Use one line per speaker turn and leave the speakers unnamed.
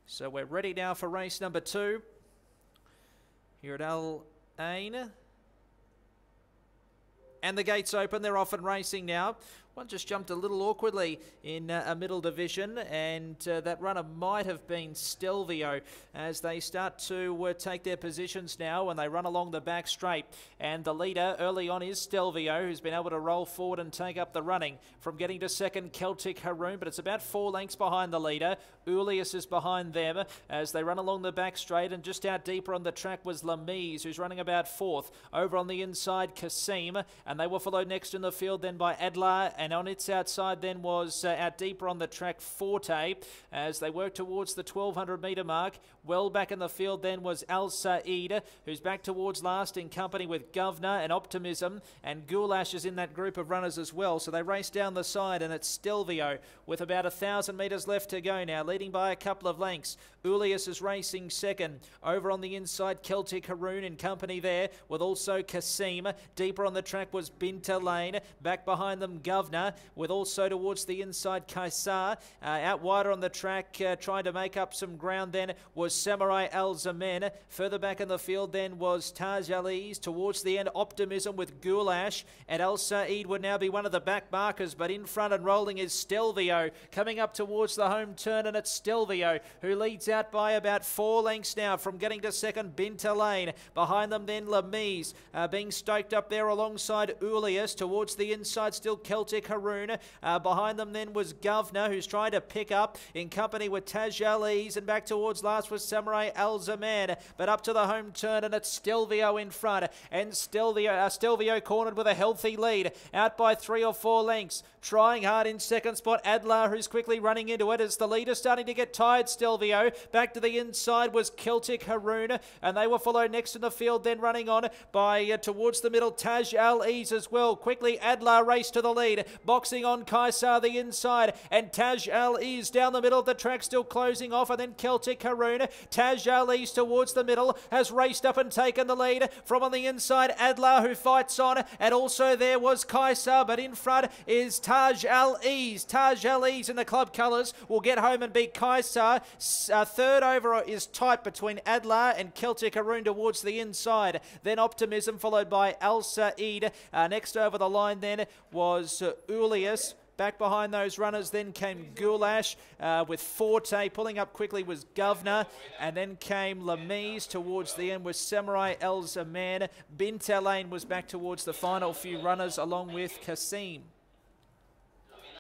So we're ready now for race number 2 here at Al Ain. And the gates open, they're off and racing now. One just jumped a little awkwardly in a middle division, and that runner might have been Stelvio as they start to take their positions now when they run along the back straight. And the leader early on is Stelvio, who's been able to roll forward and take up the running from getting to second, Celtic Haroon, but it's about 4 lengths behind the leader. Ulius is behind them as they run along the back straight, and just out deeper on the track was Lamise, who's running about 4th. Over on the inside, Kasim, and they were followed next in the field then by Adler, and on its outside then was out deeper on the track Forte as they work towards the 1200 metre mark. Well back in the field then was Al Said, who's back towards last in company with Governor and Optimism, and Goulash is in that group of runners as well. So they race down the side, and it's Stelvio with about 1,000 metres left to go now, leading by a couple of lengths. Ulius is racing second. Over on the inside, Celtic Haroon in company there with also Kasim. Deeper on the track was Binta Lane. Back behind them, Governor, with also towards the inside, Kaisar. Out wider on the track, trying to make up some ground then was Samurai Al Zaman. Further back in the field then was Taj Ali's. Towards the end, Optimism with Goulash. And Al Said would now be one of the back markers, but in front and rolling is Stelvio. Coming up towards the home turn, and it's Stelvio who leads out by about 4 lengths now from getting to second, Binta Lane. Behind them then Lamise, being stoked up there alongside Ulius. Towards the inside still Celtic Haroon. Behind them then was Governor, who's trying to pick up in company with Taj Ali's, and back towards last was Samurai Al Zaman. But up to the home turn, and it's Stelvio in front, and Stelvio cornered with a healthy lead, out by 3 or 4 lengths. Trying hard in second spot, Adler, who's quickly running into it as the leader starting to get tired. Stelvio back to the inside was Celtic Haroon, and they were followed next in the field then running on by towards the middle Taj Al-Ease as well. Quickly Adler raced to the lead, boxing on Kaisar the inside, and Taj Al-Ease down the middle of the track still closing off, and then Celtic Haroon. Taj Al-Ease towards the middle has raced up and taken the lead from on the inside, Adler, who fights on, and also there was Kaisar, but in front is Taj Al-Ease. Taj Al-Ease in the club colours will get home and beat Kaisar. Third over is tight between Adler and Celtic Haroon towards the inside. Then Optimism followed by Al Said. Next over the line then was Ulius. Back behind those runners then came Goulash with Forte. Pulling up quickly was Governor, and then came Lamise. Towards the end was Samurai El Zaman. Binta Lane was back towards the final few runners along with Kasim.